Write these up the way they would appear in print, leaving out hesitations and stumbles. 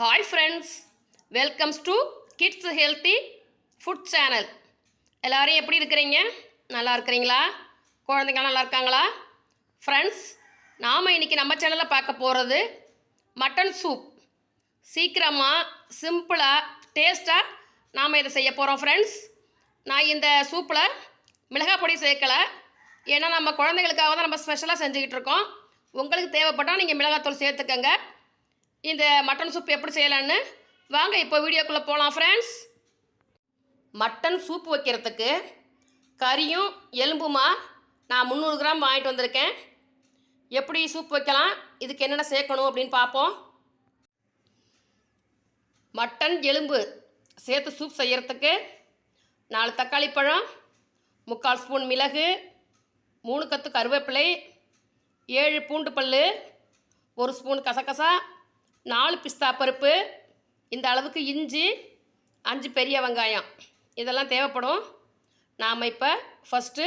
Hi friends, welcomes to kids healthy food channel. எல்லோரும் எப்படி இருக்கிறீங்க? நல்லா இருக்கிறீங்களா? குழந்தைங்களாம் நல்லா இருக்காங்களா? ஃப்ரெண்ட்ஸ், நாம் இன்றைக்கி நம்ம சேனலில் பார்க்க போகிறது மட்டன் சூப். சீக்கிரமாக, சிம்பிளாக, டேஸ்ட்டாக நாம் இதை செய்ய போகிறோம். ஃப்ரெண்ட்ஸ், நான் இந்த சூப்பில் மிளகாய் பொடி சேர்க்கலை. ஏன்னா நம்ம குழந்தைங்களுக்காக தான் நம்ம ஸ்பெஷலாக செஞ்சுக்கிட்டு இருக்கோம். உங்களுக்கு தேவைப்பட்டால் நீங்கள் மிளகாத்தூள் சேர்த்துக்கங்க. இந்த மட்டன் சூப் எப்படி செய்யலான்னு வாங்க இப்போ வீடியோக்குள்ளே போகலாம். ஃப்ரெண்ட்ஸ், மட்டன் சூப் வைக்கிறதுக்கு கறியும் எலும்புமா நான் 300 கிராம் வாங்கிட்டு வந்திருக்கேன். எப்படி சூப் வைக்கலாம், இதுக்கு என்னென்ன சேர்க்கணும் அப்படின்னு பார்ப்போம். மட்டன் எலும்பு சேர்த்து சூப் செய்கிறதுக்கு 4 தக்காளி பழம், 3/4 ஸ்பூன் மிளகு, 3 கத்து கருவேப்பிலை, 7 பூண்டு பல், 1 ஸ்பூன் கசகசா, 4 பிஸ்தா பருப்பு, இந்த அளவுக்கு இஞ்சி, 5 பெரிய வெங்காயம், இதெல்லாம் தேவைப்படும். நாம் இப்போ ஃபஸ்ட்டு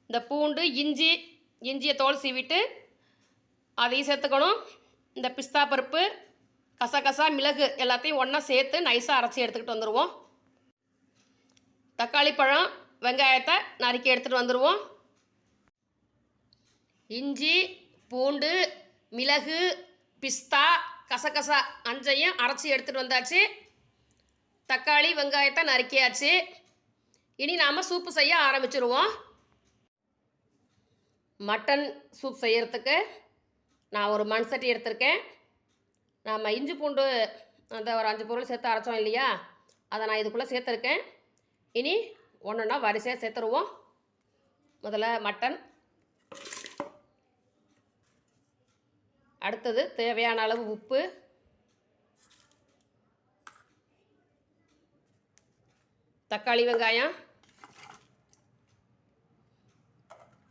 இந்த பூண்டு இஞ்சியை தோல் சீவிட்டு அதையும் சேர்த்துக்கணும். இந்த பிஸ்தா பருப்பு, கசகசா, மிளகு எல்லாத்தையும் ஒன்றா சேர்த்து நைஸாக அரைச்சி எடுத்துக்கிட்டு வந்துடுவோம். தக்காளி பழம், வெங்காயத்தை நறுக்கி எடுத்துகிட்டு வந்துடுவோம். இஞ்சி, பூண்டு, மிளகு, பிஸ்தா, கசகசா 5ஐயும் அரைச்சி எடுத்துகிட்டு வந்தாச்சு. தக்காளி, வெங்காயத்தை நறுக்கியாச்சு. இனி நாம் சூப்பு செய்ய ஆரம்பிச்சிருவோம். மட்டன் சூப் செய்கிறதுக்கு நான் ஒரு மண் சட்டி எடுத்திருக்கேன். நாம் இஞ்சி பூண்டு அந்த ஒரு 5 பொருள் சேர்த்து அரைச்சோம் இல்லையா, அதை நான் இதுக்குள்ளே சேர்த்துருக்கேன். இனி ஒன்றுன்னா வரிசையாக சேர்த்துருவோம். முதல்ல மட்டன், அடுத்தது தேவையான அளவு உப்பு, தக்காளி, வெங்காயம்,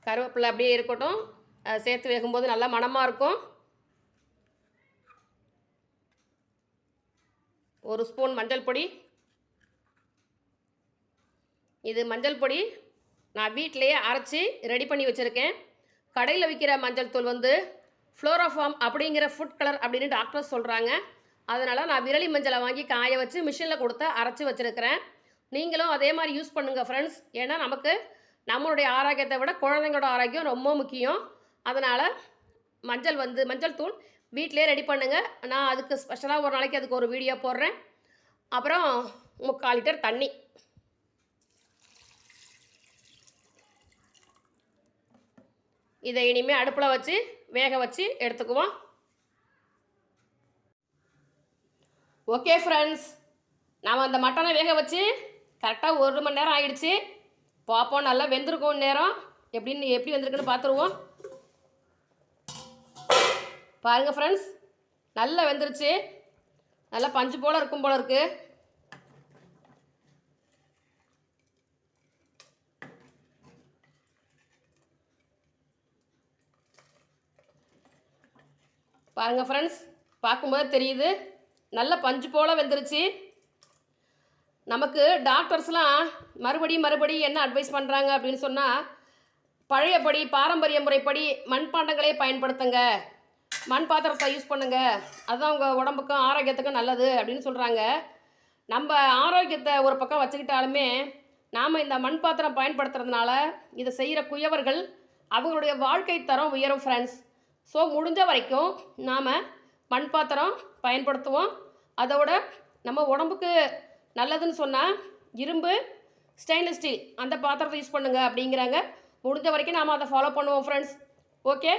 கருவேப்பிலை அப்படியே இருக்கட்டும். அதை சேர்த்து வேகும்போது நல்லா மணமாக இருக்கும். 1 ஸ்பூன் மஞ்சள் பொடி. இது மஞ்சள் பொடி நான் வீட்டிலையே அரைச்சி ரெடி பண்ணி வச்சுருக்கேன். கடையில் விற்கிற மஞ்சள் தூள் வந்து ஃப்ளோரோஃபார்ம் அப்படிங்கிற ஃபுட் கலர் அப்படின்னு டாக்டர்ஸ் சொல்கிறாங்க. அதனால் நான் விரலி மஞ்சளை வாங்கி காய வச்சு மிஷினில் கொடுத்து அரைச்சி வச்சுருக்கிறேன். நீங்களும் அதே மாதிரி யூஸ் பண்ணுங்கள் ஃப்ரெண்ட்ஸ். ஏன்னா நமக்கு நம்மளுடைய ஆரோக்கியத்தை விட குழந்தைங்களோட ஆரோக்கியம் ரொம்ப முக்கியம். அதனால் மஞ்சள் தூள் வீட்டிலே ரெடி பண்ணுங்கள். நான் அதுக்கு ஸ்பெஷலாக ஒரு நாளைக்கு அதுக்கு ஒரு வீடியோ போடுறேன். அப்புறம் 3/4 லிட்டர் தண்ணி. இதை இனிமேல் அடுப்பில் வச்சு வேக வச்சு எடுத்துக்குவோம். ஓகே ஃப்ரெண்ட்ஸ், நாம் அந்த மட்டனை வேக வச்சு கரெக்டாக 1 மணி நேரம் ஆகிடுச்சு. பார்ப்போம், நல்லா வெந்திருக்கும் நேரம். எப்படி வெந்திருக்குன்னு பார்த்துருவோம். பாருங்கள் ஃப்ரெண்ட்ஸ், நல்லா வெந்துருச்சு. நல்லா பஞ்சு போல் இருக்கும் போல் இருக்குது. பாருங்கள் ஃப்ரெண்ட்ஸ், பார்க்கும்போது தெரியுது நல்ல பஞ்சு போல் வெந்துருச்சு. நமக்கு டாக்டர்ஸ்லாம் மறுபடியும் என்ன அட்வைஸ் பண்ணுறாங்க அப்படின்னு சொன்னால், பழையபடி பாரம்பரிய முறைப்படி மண்பாண்டங்களே பயன்படுத்துங்க, மண் பாத்திரத்தை யூஸ் பண்ணுங்கள், அதுதான் உங்கள் உடம்புக்கும் ஆரோக்கியத்துக்கும் நல்லது அப்படின்னு சொல்கிறாங்க. நம்ம ஆரோக்கியத்தை ஒரு பக்கம் வச்சுக்கிட்டாலுமே நாம் இந்த மண் பாத்திரம் பயன்படுத்துறதுனால இதை செய்கிற குயவர்கள் அவங்களுடைய வாழ்க்கை தரம் உயரும் ஃப்ரெண்ட்ஸ். ஸோ முடிஞ்ச வரைக்கும் நாம் மண் பாத்திரம் பயன்படுத்துவோம். அதோட நம்ம உடம்புக்கு நல்லதுன்னு சொன்னால் இரும்பு, ஸ்டெயின்லெஸ் ஸ்டீல் அந்த பாத்திரத்தை யூஸ் பண்ணுங்கள் அப்படிங்கிறாங்க. முடிஞ்ச வரைக்கும் நாம் அதை ஃபாலோ பண்ணுவோம் ஃப்ரெண்ட்ஸ். ஓகே,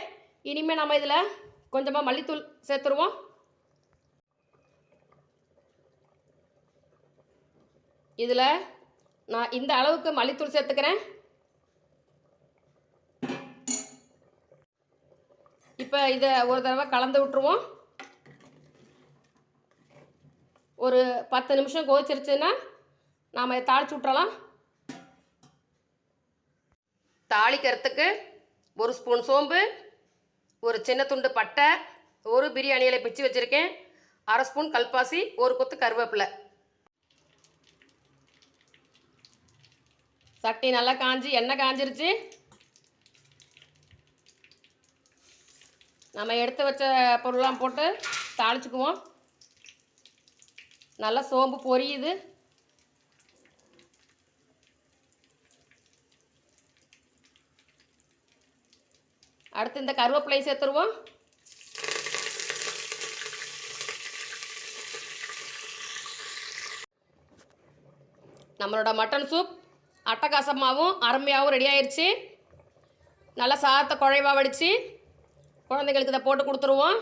இனிமேல் நம்ம இதில் கொஞ்சமாக மல்லித்தூள் சேர்த்துருவோம். இதில் நான் இந்த அளவுக்கு மல்லித்தூள் சேர்த்துக்கிறேன். இப்போ இதை ஒரு தடவை கலந்து விட்டுருவோம். ஒரு 10 நிமிஷம் கொதிச்சிருச்சுன்னா நாம் இதை தாளித்து விட்டுறலாம். தாளிக்கிறதுக்கு 1 ஸ்பூன் சோம்பு, ஒரு சின்ன துண்டு பட்டை, ஒரு பிரியாணி இலை பிச்சு வச்சுருக்கேன், 1/2 ஸ்பூன் கல்பாசி, 1 கொத்து கருவேப்பிலை. சட்டி நல்லா காஞ்சி எண்ணெய் காஞ்சிருச்சு. நம்ம எடுத்து வச்ச பொருள்லாம் போட்டு தாளிச்சுக்குவோம். நல்லா சோம்பு பொரியுது. அடுத்து இந்த கருவேப்பிலையை சேர்த்துருவோம். நம்மளோட மட்டன் சூப் அட்டகாசமாகவும் அருமையாகவும் ரெடி ஆயிடுச்சு. நல்லா சாதத்தை குழைவாக வடித்து குழந்தைங்களுக்கு இதை போட்டு கொடுத்துருவோம்.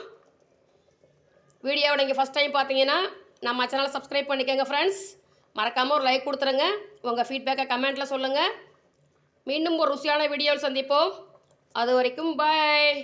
வீடியோவை நீங்கள் ஃபஸ்ட் டைம் பார்த்தீங்கன்னா நம்ம சேனலை சப்ஸ்கிரைப் பண்ணிக்கோங்க ஃப்ரெண்ட்ஸ். மறக்காமல் ஒரு லைக் கொடுத்துருங்க. உங்கள் ஃபீட்பேக்கை கமெண்ட்டில் சொல்லுங்கள். மீண்டும் ஒரு ருசியான வீடியோவில் சந்திப்போம். அது வரைக்கும் பாய்.